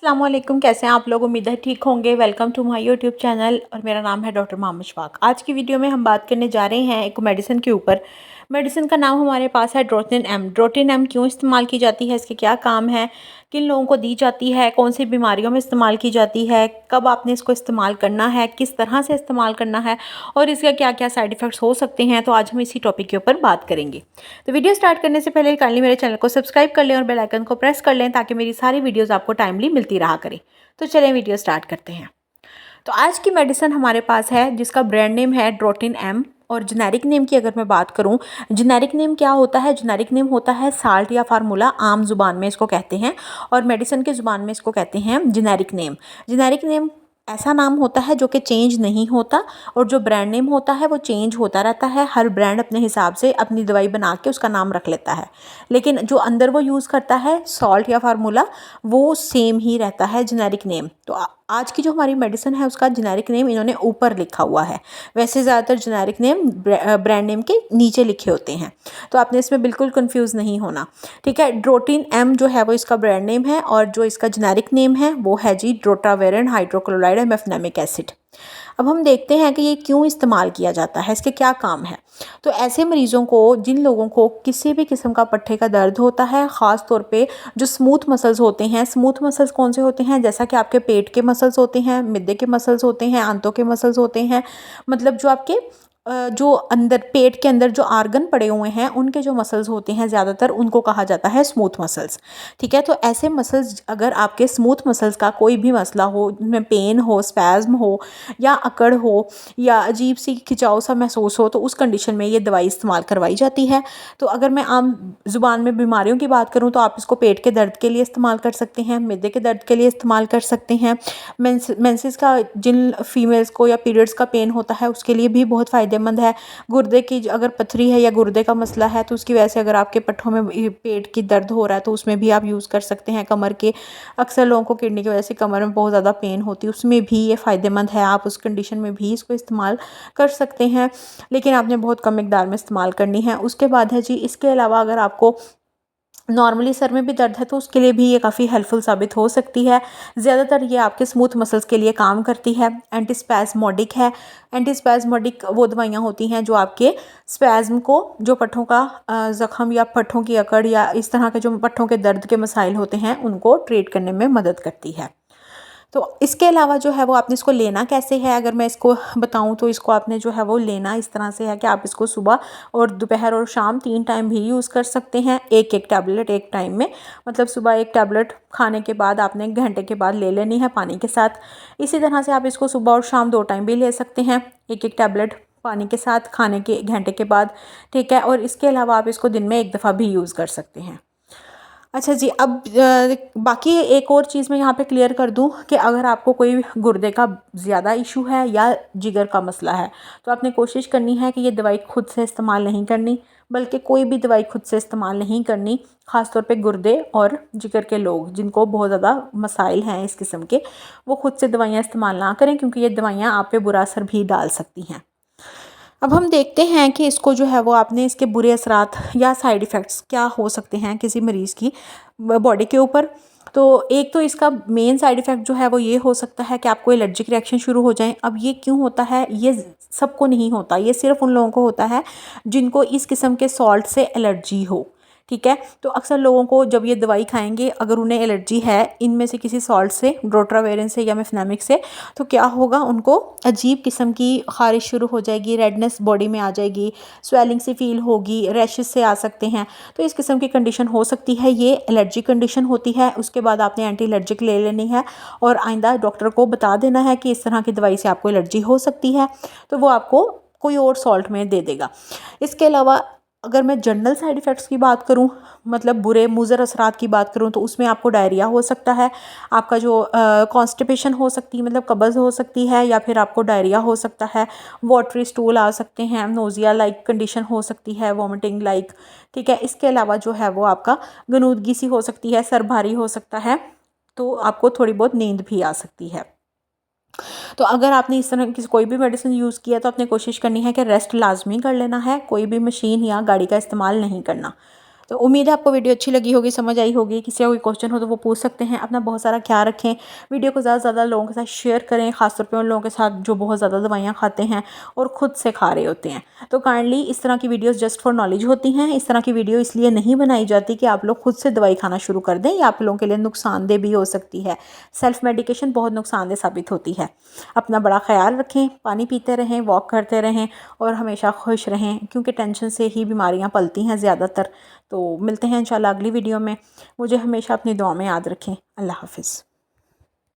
अस्सलामुअलैकुम, कैसे हैं आप लोग। उम्मीद है ठीक होंगे। Welcome to my YouTube channel और मेरा नाम है डॉक्टर मोहम्मद शफाक। आज की वीडियो में हम बात करने जा रहे हैं एक मेडिसिन के ऊपर। मेडिसिन का नाम हमारे पास है ड्रोटिन एम। ड्रोटिन एम क्यों इस्तेमाल की जाती है, इसके क्या काम है, किन लोगों को दी जाती है, कौन सी बीमारियों में इस्तेमाल की जाती है, कब आपने इसको इस्तेमाल करना है, किस तरह से इस्तेमाल करना है और इसका क्या क्या साइड इफ़ेक्ट्स हो सकते हैं। तो आज हम इसी टॉपिक के ऊपर बात करेंगे। तो वीडियो स्टार्ट करने से पहले काइंडली मेरे चैनल को सब्सक्राइब कर लें और बेल आइकन को प्रेस कर लें ताकि मेरी सारी वीडियोज़ आपको टाइमली मिलती रहा करें। तो चलें वीडियो स्टार्ट करते हैं। तो आज की मेडिसिन हमारे पास है जिसका ब्रांड नेम है ड्रोटिन एम। और जेनेरिक नेम की अगर मैं बात करूं, जेनेरिक नेम क्या होता है, जेनेरिक नेम होता है साल्ट या फार्मूला। आम जुबान में इसको कहते हैं और मेडिसिन के जुबान में इसको कहते हैं जेनेरिक नेम। जेनेरिक नेम ऐसा नाम होता है जो कि चेंज नहीं होता और जो ब्रांड नेम होता है वो चेंज होता रहता है। हर ब्रांड अपने हिसाब से अपनी दवाई बना के उसका नाम रख लेता है, लेकिन जो अंदर वो यूज़ करता है सॉल्ट या फार्मूला वो सेम ही रहता है, जेनेरिक नेम। तो आज की जो हमारी मेडिसिन है उसका जेनेरिक नेम इन्होंने ऊपर लिखा हुआ है। वैसे ज़्यादातर जेनेरिक नेम ब्रांड नेम के नीचे लिखे होते हैं, तो आपने इसमें बिल्कुल कंफ्यूज नहीं होना। ठीक है, ड्रोटिन एम जो है वो इसका ब्रांड नेम है और जो इसका जेनेरिक नेम है वो है जी ड्रोटावेरन हाइड्रोक्लोराइड मेफनेमिक एसिड। अब हम देखते हैं कि ये क्यों इस्तेमाल किया जाता है, इसके क्या काम है। तो ऐसे मरीज़ों को, जिन लोगों को किसी भी किस्म का पट्टे का दर्द होता है, ख़ास तौर पे जो स्मूथ मसल्स होते हैं। स्मूथ मसल्स कौन से होते हैं, जैसा कि आपके पेट के मसल्स होते हैं, मिद्दे के मसल्स होते हैं, आंतों के मसल्स होते हैं, मतलब जो आपके जो अंदर पेट के अंदर जो आर्गन पड़े हुए हैं उनके जो मसल्स होते हैं ज़्यादातर उनको कहा जाता है स्मूथ मसल्स। ठीक है, तो ऐसे मसल्स, अगर आपके स्मूथ मसल्स का कोई भी मसला हो, उनमें पेन हो, स्पैज़म हो या अकड़ हो या अजीब सी खिंचाव सा महसूस हो, तो उस कंडीशन में ये दवाई इस्तेमाल करवाई जाती है। तो अगर मैं आम ज़ुबान में बीमारियों की बात करूँ तो आप इसको पेट के दर्द के लिए इस्तेमाल कर सकते हैं, मिद्दे के दर्द के लिए इस्तेमाल कर सकते हैं। मेंसेस का, जिन फीमेल्स को या पीरियड्स का पेन होता है उसके लिए भी बहुत फ़ायदेमंद है। गुर्दे की अगर पथरी है या गुर्दे का मसला है तो उसकी वजह से अगर आपके पट्ठों में पेट की दर्द हो रहा है तो उसमें भी आप यूज़ कर सकते हैं। कमर के, अक्सर लोगों को किडनी की वजह से कमर में बहुत ज़्यादा पेन होती है, उसमें भी ये फ़ायदेमंद है। आप उस कंडीशन में भी इसको इस्तेमाल कर सकते हैं, लेकिन आपने बहुत कम मिकदार में इस्तेमाल करनी है। उसके बाद है जी, इसके अलावा अगर आपको नॉर्मली सर में भी दर्द है तो उसके लिए भी ये काफ़ी हेल्पफुल साबित हो सकती है। ज़्यादातर ये आपके स्मूथ मसल्स के लिए काम करती है। एंटीस्पैज़मोडिक है। एंटीस्पैज़मोडिक वो दवाइयाँ होती हैं जो आपके स्पैज़म को, जो पट्ठों का ज़ख़म या पट्ठों की अकड़ या इस तरह के जो पट्ठों के दर्द के मसाइल होते हैं उनको ट्रीट करने में मदद करती है। तो इसके अलावा जो है वो आपने इसको लेना कैसे है, अगर मैं इसको बताऊं तो इसको आपने जो है वो लेना इस तरह से है कि आप इसको सुबह और दोपहर और शाम 3 टाइम भी यूज़ कर सकते हैं। एक एक टैबलेट एक टाइम में, मतलब सुबह एक टैबलेट खाने के बाद आपने घंटे के बाद ले लेनी है पानी के साथ। इसी तरह से आप इसको सुबह और शाम 2 टाइम भी ले सकते हैं, एक एक टैबलेट पानी के साथ खाने के घंटे के बाद। ठीक है, और इसके अलावा आप इसको दिन में एक दफ़ा भी यूज़ कर सकते हैं। अच्छा जी, अब बाकी एक और चीज़ मैं यहाँ पे क्लियर कर दूँ कि अगर आपको कोई गुर्दे का ज़्यादा इशू है या जिगर का मसला है तो आपने कोशिश करनी है कि ये दवाई खुद से इस्तेमाल नहीं करनी, बल्कि कोई भी दवाई खुद से इस्तेमाल नहीं करनी। ख़ास तौर पे गुर्दे और जिगर के लोग जिनको बहुत ज़्यादा मसाइल हैं इस किस्म के, वो खुद से दवाइयाँ इस्तेमाल ना करें, क्योंकि ये दवाइयाँ आप पे बुरा असर भी डाल सकती हैं। अब हम देखते हैं कि इसको जो है वो आपने, इसके बुरे असरात या साइड इफ़ेक्ट्स क्या हो सकते हैं किसी मरीज़ की बॉडी के ऊपर। तो एक तो इसका मेन साइड इफ़ेक्ट जो है वो ये हो सकता है कि आपको एलर्जिक रिएक्शन शुरू हो जाए। अब ये क्यों होता है, ये सबको नहीं होता, ये सिर्फ उन लोगों को होता है जिनको इस किस्म के सॉल्ट से एलर्जी हो। ठीक है, तो अक्सर लोगों को जब ये दवाई खाएंगे, अगर उन्हें एलर्जी है इनमें से किसी सॉल्ट से, ड्रोटावेरन से या मेफनेमिक से, तो क्या होगा, उनको अजीब किस्म की ख़ारिश शुरू हो जाएगी, रेडनेस बॉडी में आ जाएगी, स्वेलिंग सी फील होगी, रैशेस से आ सकते हैं। तो इस किस्म की कंडीशन हो सकती है, ये एलर्जी कंडीशन होती है। उसके बाद आपने एंटी एलर्जिक ले लेनी है और आइंदा डॉक्टर को बता देना है कि इस तरह की दवाई से आपको एलर्जी हो सकती है, तो वो आपको कोई और सॉल्ट में दे देगा। इसके अलावा अगर मैं जनरल साइड इफ़ेक्ट्स की बात करूं, मतलब बुरे मुज़र असरात की बात करूं, तो उसमें आपको डायरिया हो सकता है, आपका जो कॉन्स्टिपेशन हो सकती है, मतलब कब्ज़ हो सकती है, या फिर आपको डायरिया हो सकता है, वाटरी स्टूल आ सकते हैं, नोज़िया लाइक कंडीशन हो सकती है, वॉमिटिंग लाइक। ठीक है, इसके अलावा जो है वो आपका गनूदगी सी हो सकती है, सर भारी हो सकता है, तो आपको थोड़ी बहुत नींद भी आ सकती है। तो अगर आपने इस तरह की कोई भी मेडिसिन यूज़ किया तो आपने कोशिश करनी है कि रेस्ट लाजमी कर लेना है, कोई भी मशीन या गाड़ी का इस्तेमाल नहीं करना। तो उम्मीद है आपको वीडियो अच्छी लगी होगी, समझ आई होगी। किसी का कोई क्वेश्चन हो तो वो पूछ सकते हैं। अपना बहुत सारा ख्याल रखें, वीडियो को ज़्यादा से ज़्यादा लोगों के साथ शेयर करें, ख़ासतौर पे उन लोगों के साथ जो बहुत ज़्यादा दवाइयाँ खाते हैं और ख़ुद से खा रहे होते हैं। तो काइंडली इस तरह की वीडियोस जस्ट फॉर नॉलेज होती हैं। इस तरह की वीडियो इसलिए नहीं बनाई जाती कि आप लोग खुद से दवाई खाना शुरू कर दें, ये आप लोगों के लिए नुकसानदेह भी हो सकती है। सेल्फ मेडिकेशन बहुत नुकसानदेह साबित होती है। अपना बड़ा ख्याल रखें, पानी पीते रहें, वॉक करते रहें और हमेशा खुश रहें, क्योंकि टेंशन से ही बीमारियां पलती हैं ज़्यादातर। तो मिलते हैं इंशाल्लाह अगली वीडियो में। मुझे हमेशा अपनी दुआ में याद रखें। अल्लाह हाफ़िज़।